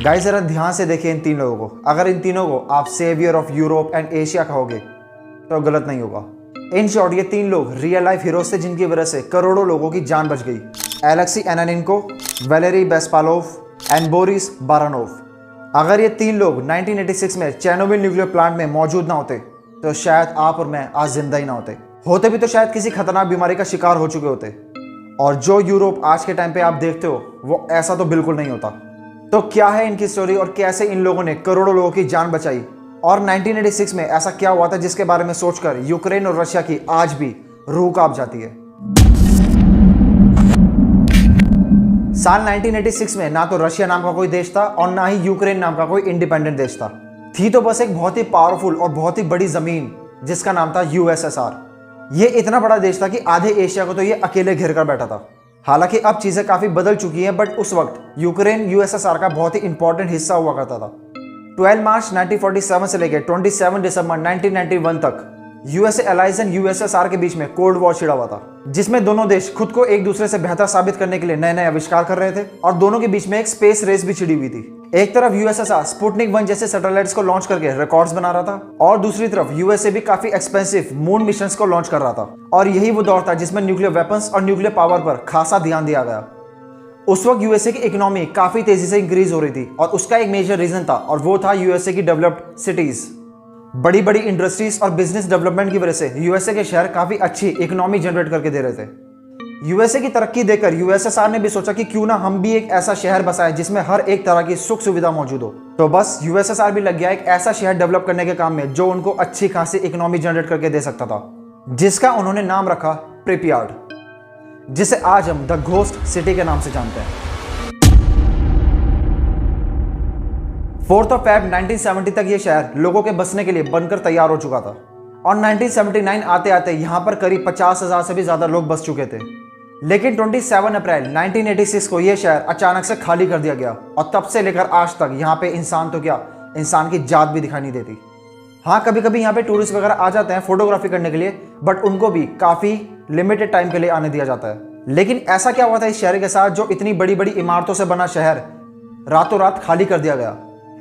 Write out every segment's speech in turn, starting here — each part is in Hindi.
गाइस जरा ध्यान से देखिए इन तीन लोगों को। अगर इन तीनों को आप saviour of Europe and Asia कहोगे तो गलत नहीं होगा। इन शॉर्ट ये तीन लोग रियल लाइफ हीरोज थे जिनकी वजह से करोड़ों लोगों की जान बच गई। Alexei Ananenko, Valery Bespalov and Boris Baranov. अगर ये तीन लोग 1986 में चेर्नोबिल न्यूक्लियर प्लांट में मौजूद ना होते तो शायद आप और मैं आज जिंदा ही ना होते भी तो शायद किसी खतरनाक बीमारी का शिकार हो चुके होते। और जो यूरोप आज के टाइम पे आप देखते हो वो ऐसा तो बिल्कुल नहीं होता। तो क्या है इनकी स्टोरी और कैसे इन लोगों ने करोड़ों लोगों की जान बचाई और 1986 में ऐसा क्या हुआ था जिसके बारे में सोचकर यूक्रेन और रशिया की आज भी रूह कांप जाती है। साल 1986 में ना तो रशिया नाम का कोई देश था और ना ही यूक्रेन नाम का कोई इंडिपेंडेंट देश था। थी तो बस एक बहुत ही पावरफुल और बहुत ही बड़ी जमीन जिसका नाम था यूएसएसआर। ये इतना बड़ा देश था कि आधे एशिया को तो ये अकेले घेर कर बैठा था। हालांकि अब चीजें काफी बदल चुकी हैं, बट उस वक्त यूक्रेन यूएसएसआर का बहुत ही इंपॉर्टेंट हिस्सा हुआ करता था। 12 मार्च 1947 से लेकर 27 दिसंबर 1991 तक यूएसए एलाइज एंड यूएसएसआर के बीच में कोल्ड वॉर छिड़ा हुआ था, जिसमें दोनों देश खुद को एक दूसरे से बेहतर साबित करने के लिए नए नए आविष्कार कर रहे थे और दोनों के बीच में एक स्पेस रेस भी छिड़ी हुई थी। एक तरफ यूएसएसआर स्पुतनिक 1 जैसे सैटेलाइट्स को लॉन्च करके रिकॉर्ड्स बना रहा था और दूसरी तरफ यूएसए भी काफी एक्सपेंसिव मून मिशंस को लॉन्च कर रहा था। और यही वो दौर था जिसमें न्यूक्लियर वेपन्स और न्यूक्लियर पावर पर खासा ध्यान दिया गया। उस वक्त यूएसए की इकोनॉमी काफी तेजी से इंक्रीज हो रही थी और उसका एक मेजर रीजन था और वो था यूएसए की डेवलप्ड सिटीज। बड़ी बड़ी इंडस्ट्रीज और बिजनेस डेवलपमेंट की वजह से यूएसए के शहर काफी अच्छी इकोनॉमी जनरेट करके दे रहे थे। यूएसए की तरक्की देखकर यूएसएसआर ने भी सोचा कि क्यों ना हम भी एक ऐसा शहर बसाएं जिसमें हर एक तरह की सुख सुविधा मौजूद हो। तो बस यूएसएसआर भी लग गया एक ऐसा शहर डेवलप करने के काम में जो उनको अच्छी खासी इकोनॉमी जनरेट करके दे सकता था, जिसका उन्होंने नाम रखा प्रिपयार्ड, जिसे आज हम द घोस्ट सिटी के नाम से जानते हैं। 4 फरवरी 1970 तक यह शहर लोगों के बसने के लिए बनकर तैयार हो चुका था और 1979 आते आते यहां पर करीब 50,000 से भी ज्यादा लोग बस चुके थे। लेकिन 27 अप्रैल 1986 को यह शहर अचानक से खाली कर दिया गया और तब से लेकर आज तक यहाँ पे इंसान तो क्या, इंसान की जात भी दिखाई नहीं देती। हाँ, कभी कभी यहाँ पे टूरिस्ट वगैरह आ जाते हैं फोटोग्राफी करने के लिए, बट उनको भी काफी लिमिटेड टाइम के लिए आने दिया जाता है। लेकिन ऐसा क्या हुआ था इस शहर के साथ जो इतनी बड़ी बड़ी इमारतों से बना शहर रातों रात खाली कर दिया गया।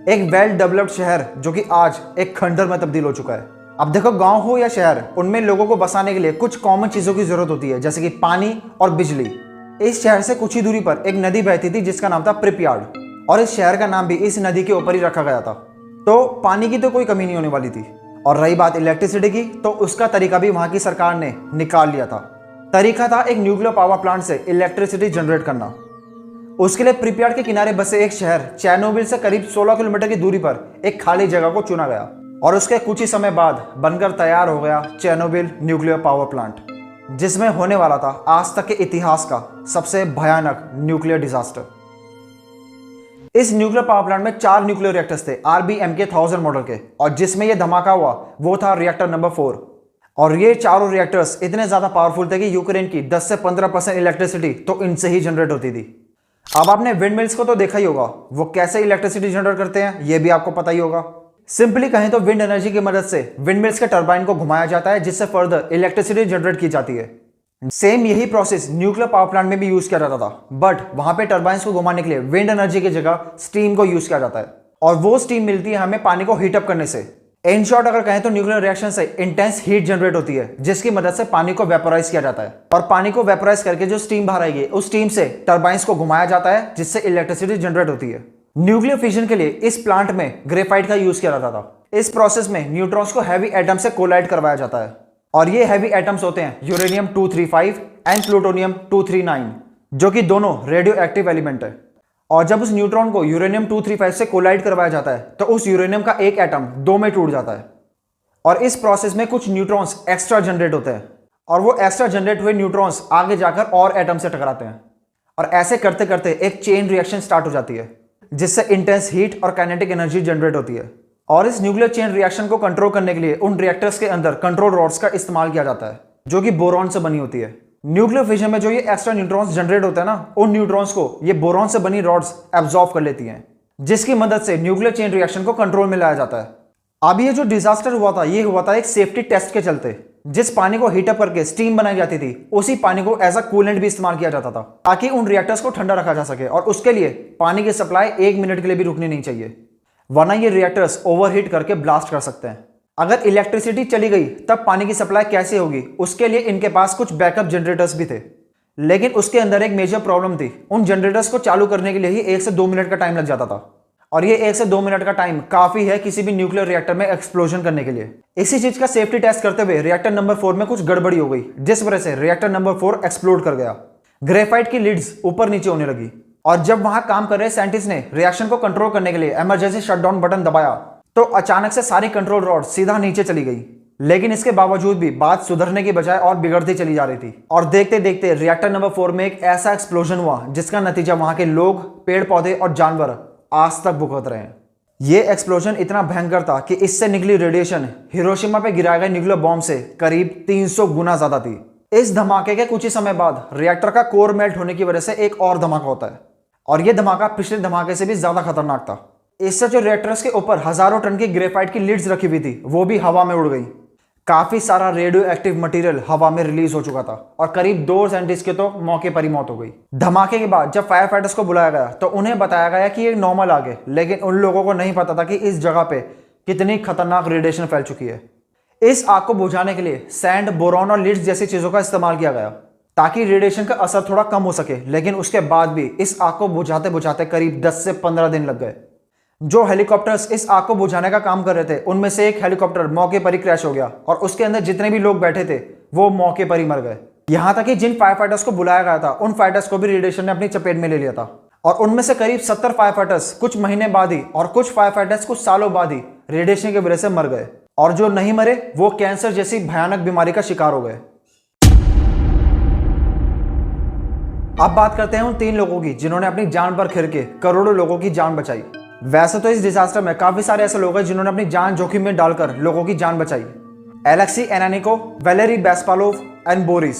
एक वेल डेवलप्ड शहर जो कि आज एक खंडर में तब्दील हो चुका है। अब देखो, गांव हो या शहर, उनमें लोगों को बसाने के लिए कुछ कॉमन चीजों की जरूरत होती है, जैसे कि पानी और बिजली। इस शहर से कुछ ही दूरी पर एक नदी बहती थी जिसका नाम था प्रिपयार्ड और इस शहर का नाम भी इस नदी के ऊपर ही रखा गया था। तो पानी की तो कोई कमी नहीं होने वाली थी। और रही बात इलेक्ट्रिसिटी की, तो उसका तरीका भी वहां की सरकार ने निकाल लिया था। तरीका था एक न्यूक्लियर पावर प्लांट से इलेक्ट्रिसिटी जनरेट करना। उसके लिए प्रिपयार्ड के किनारे बसे एक शहर चेर्नोबिल से करीब 16 किलोमीटर की दूरी पर एक खाली जगह को चुना गया और उसके कुछ ही समय बाद बनकर तैयार हो गया चेर्नोबिल न्यूक्लियर पावर प्लांट, जिसमें होने वाला था आज तक के इतिहास का सबसे भयानक न्यूक्लियर डिजास्टर। इस न्यूक्लियर पावर प्लांट में 4 न्यूक्लियर रिएक्टर्स थे RBMK 1000 मॉडल के, और जिसमें यह धमाका हुआ वो था रिएक्टर नंबर 4। और ये चारों रिएक्टर्स इतने ज्यादा पावरफुल थे कि यूक्रेन की 10 से 15% इलेक्ट्रिसिटी तो इनसे ही जनरेट होती थी। अब आपने विंड मिल्स को तो देखा ही होगा, वो कैसे इलेक्ट्रिसिटी जनरेट करते हैं ये भी आपको पता ही होगा। सिंपली कहें तो विंड एनर्जी की मदद से विंड मिल्स के टरबाइन को घुमाया जाता है जिससे फर्दर इलेक्ट्रिसिटी जनरेट की जाती है। सेम यही प्रोसेस न्यूक्लियर पावर प्लांट में भी यूज किया जाता था, बट वहां पे टरबाइंस को घुमाने के लिए विंड एनर्जी की जगह स्टीम को यूज किया जाता है और वो स्टीम मिलती है हमें पानी को हीटअप करने से। इन शॉर्ट अगर कहें तो न्यूक्लियर रिएक्शन से इंटेंस हीट जनरेट होती है जिसकी मदद से पानी को वेपोराइज किया जाता है और पानी को वेपोराइज करके जो स्टीम बाहर आएगी उस स्टीम से टरबाइंस को घुमाया जाता है जिससे इलेक्ट्रिसिटी जनरेट होती है। न्यूक्लियर फिजन के लिए इस प्लांट में ग्रेफाइट का यूज किया जाता था। इस प्रोसेस में न्यूट्रॉन्स को हैवी एटम से कोलाइड करवाया जाता है और ये हैवी एटम्स होते हैं यूरेनियम 235 एंड प्लूटोनियम 239, जो कि दोनों रेडियो एक्टिव एलिमेंट है। और जब उस न्यूट्रॉन को यूरेनियम 235 से कोलाइड करवाया जाता है तो उस यूरेनियम का एक एटम 2 में टूट जाता है और इस प्रोसेस में कुछ न्यूट्रॉन्स एक्स्ट्रा जनरेट होते हैं और वो एक्स्ट्रा जनरेट हुए न्यूट्रॉन्स आगे जाकर और एटम से टकराते हैं और ऐसे करते करते एक चेन रिएक्शन स्टार्ट हो जाती है जिससे इंटेंस हीट और काइनेटिक एनर्जी जनरेट होती है। और इस न्यूक्लियर चेन रिएक्शन को कंट्रोल करने के लिए उन रिएक्टर्स के अंदर कंट्रोल रॉड्स का इस्तेमाल किया जाता है जो कि बोरॉन से बनी होती है। न्यूक्लियर फिजन में जो ये एक्स्ट्रा न्यूट्रॉन्स जनरेट होते हैं ना, उन न्यूट्रॉन्स को ये बोरॉन से बनी रॉड्स एब्जॉर्ब कर लेती हैं, जिसकी मदद से न्यूक्लियर चेन रिएक्शन को कंट्रोल में लाया जाता है। अब ये जो डिजास्टर हुआ था ये हुआ था एक सेफ्टी टेस्ट के चलते। जिस पानी को हीटअप करके स्टीम बनाई जाती थी उसी पानी को एज अ कूलेंट भी इस्तेमाल किया जाता था ताकि उन रिएक्टर्स को ठंडा रखा जा सके, और उसके लिए पानी की सप्लाई 1 मिनट के लिए भी रुकनी नहीं चाहिए, वरना ये रिएक्टर्स ओवरहीट करके ब्लास्ट कर सकते हैं। अगर इलेक्ट्रिसिटी चली गई तब पानी की सप्लाई कैसे होगी, उसके लिए इनके पास कुछ बैकअप जनरेटर्स भी थे, लेकिन उसके अंदर एक मेजर प्रॉब्लम थी। उन जनरेटर्स को चालू करने के लिए ही 1 से 2 मिनट का टाइम लग जाता था, और ये 1 से 2 मिनट का टाइम काफी है किसी भी न्यूक्लियर रिएक्टर में एक्सप्लोजन करने के लिए। इसी चीज का सेफ्टी टेस्ट करते हुए रिएक्टर नंबर 4 में कुछ गड़बड़ी हो गई, जिस वजह से रिएक्टर नंबर 4 एक्सप्लोड कर गया। ग्रेफाइट की लिड्स ऊपर नीचे होने लगी, और जब वहां काम कर रहे साइंटिस्ट ने रिएक्शन को कंट्रोल करने के लिए इमरजेंसी शटडाउन बटन दबाया तो अचानक से सारी कंट्रोल रॉड सीधा नीचे चली गई। लेकिन इसके बावजूद भी बात सुधरने की बजाय और बिगड़ती चली जा रही थी, और देखते देखते रिएक्टर नंबर 4 में एक ऐसा एक्सप्लोजन हुआ जिसका नतीजा वहां के लोग, पेड़ पौधे और जानवर आज तक भुगत रहे हैं। ये एक्सप्लोजन इतना भयंकर था कि इससे निकली रेडिएशन हिरोशिमा पे गिराए गए न्यूक्लियर बॉम्ब से करीब 300 गुना ज्यादा थी। इस धमाके के कुछ ही समय बाद रिएक्टर का कोर मेल्ट होने की वजह से एक और धमाका होता है, और यह धमाका पिछले धमाके से भी ज्यादा खतरनाक था। इससे जो रिएक्टर्स के ऊपर हजारों टन की ग्रेफाइट की लिड्स रखी हुई थी वो भी हवा में उड़ गई। काफी सारा रेडियो एक्टिव मटेरियल हवा में रिलीज हो चुका था, और करीब 2 साइंटिस्ट की तो मौके पर ही मौत हो गई। धमाके के बाद जब फायर फाइटर्स को बुलाया गया तो उन्हें बताया गया कि ये नॉर्मल आग है, लेकिन उन लोगों को नहीं पता था कि इस जगह पे कितनी खतरनाक रेडिएशन फैल चुकी है। इस आग को बुझाने के लिए सैंड, बोरॉन और लिड्स जैसी चीजों का इस्तेमाल किया गया ताकि रेडिएशन का असर थोड़ा कम हो सके, लेकिन उसके बाद भी इस आग को बुझाते बुझाते करीब 10 से 15 दिन लग गए। जो हेलीकॉप्टर्स इस आग को बुझाने का काम कर रहे थे उनमें से एक हेलीकॉप्टर मौके पर ही क्रैश हो गया, और उसके अंदर जितने भी लोग बैठे थे वो मौके पर ही मर गए। यहां तक कि जिन फायर फाइटर्स को बुलाया गया था उन फाइटर्स को भी रेडिएशन ने अपनी चपेट में ले लिया था, और उनमें से करीब 70 फायर फाइटर्स कुछ महीने बाद ही और कुछ फायर फाइटर्स कुछ सालों बाद ही रेडिएशन की वजह से मर गए, और जो नहीं मरे वो कैंसर जैसी भयानक बीमारी का शिकार हो गए। अब बात करते हैं उन 3 लोगों की जिन्होंने अपनी जान पर खेल के करोड़ों लोगों की जान बचाई। वैसे तो इस डिजास्टर में काफी सारे ऐसे लोग हैं जिन्होंने अपनी जान जोखिम में डालकर लोगों की जान बचाई। Alexei Ananenko, Valery Bespalov and Boris.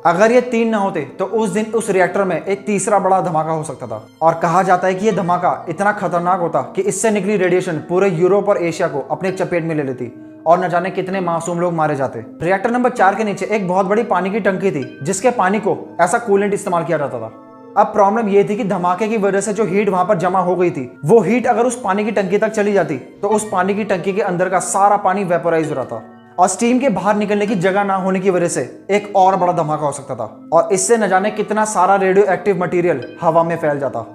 अगर ये 3 ना होते तो उस दिन उस रिएक्टर में एक तीसरा बड़ा धमाका हो सकता था, और कहा जाता है कि यह धमाका इतना खतरनाक होता कि इससे निकली रेडिएशन पूरे यूरोप और एशिया को अपने चपेट में ले लेती, और न जाने कितने मासूम लोग मारे जाते। रिएक्टर नंबर 4 के नीचे एक बहुत बड़ी पानी की टंकी थी जिसके पानी को ऐसा कूलेंट इस्तेमाल किया जाता था। अब प्रॉब्लम यह थी कि धमाके की वजह से जो हीट वहां पर जमा हो गई थी वो हीट अगर उस पानी की टंकी तक चली जाती तो उस पानी की टंकी के अंदर का सारा पानी वेपोराइज हो रहा था, और स्टीम के बाहर निकलने की जगह ना होने की वजह से एक और बड़ा धमाका हो सकता था, और इससे न जाने कितना सारा रेडियो एक्टिव मटीरियल हवा में फैल जाता।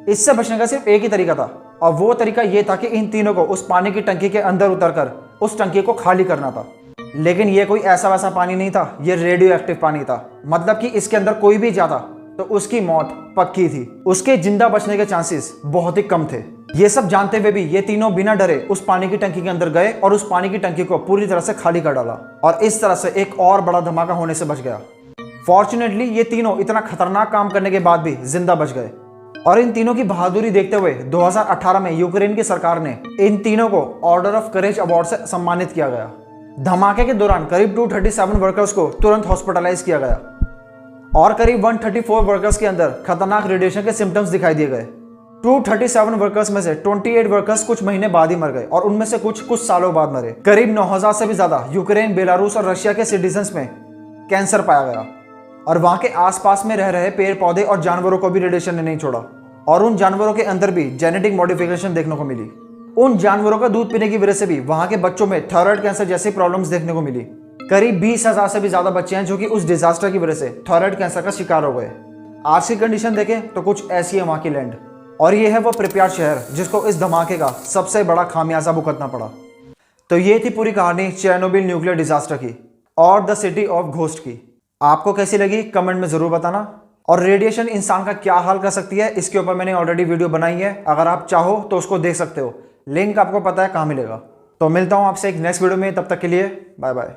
इससे बचने का सिर्फ एक ही तरीका था, और वो तरीका यह था कि इन तीनों को उस पानी की टंकी के अंदर उतरकर उस टंकी को खाली करना था। लेकिन ये कोई ऐसा वैसा पानी नहीं था, ये रेडियो एक्टिव पानी था, मतलब कि इसके अंदर कोई भी जाता तो उसकी मौत पक्की थी, उसके जिंदा बचने के चांसेस बहुत ही कम थे। ये सब जानते हुए भी ये तीनों बिना डरे उस पानी की टंकी के अंदर गए और उस पानी की टंकी को पूरी तरह से खाली कर डाला, और इस तरह से एक और बड़ा धमाका होने से बच गया। फॉर्चुनेटली ये तीनों इतना खतरनाक काम करने के बाद भी जिंदा बच गए, और इन तीनों की बहादुरी देखते हुए 2018 में यूक्रेन की सरकार ने इन तीनों को ऑर्डर ऑफ करेज अवार्ड से सम्मानित किया गया। धमाके के दौरान करीब 237 वर्कर्स को तुरंत हॉस्पिटलाइज किया गया, और करीब 134 वर्कर्स के अंदर खतरनाक रेडिएशन के सिम्टम्स दिखाई दिए गए। 237 वर्कर्स में से 28 वर्कर्स कुछ महीने बाद ही मर गए, और उनमें से कुछ सालों बाद मरे। करीब 9000 से भी ज्यादा यूक्रेन, बेलारूस और रशिया के सिटीजन्स में कैंसर पाया गया, और वहां के आसपास में रह रहे पेड़ पौधे और जानवरों को भी रेडिएशन ने नहीं छोड़ा, और उन जानवरों के अंदर भी जेनेटिक मॉडिफिकेशन देखने को मिली। उन जानवरों का दूध पीने की वजह से भी वहां के बच्चों में थायराइड कैंसर जैसी प्रॉब्लम्स देखने को मिली। करीब 20,000 से भी ज्यादा बच्चे हैं जो कि उस डिजास्टर की वजह से थायराइड कैंसर का शिकार हो गए। आज की कंडीशन देखें तो कुछ ऐसी है वहां की लैंड, और ये है वो प्रिप्याट शहर जिसको इस धमाके का सबसे बड़ा खामियाजा भुगतना पड़ा। तो ये थी पूरी कहानी चेरनोबिल न्यूक्लियर डिजास्टर की और द सिटी ऑफ घोस्ट की। आपको कैसी लगी कमेंट में जरूर बताना, और रेडिएशन इंसान का क्या हाल कर सकती है इसके ऊपर मैंने ऑलरेडी वीडियो बनाई है, अगर आप चाहो तो उसको देख सकते हो। लिंक आपको पता है कहाँ मिलेगा। तो मिलता हूँ आपसे एक नेक्स्ट वीडियो में, तब तक के लिए बाय बाय।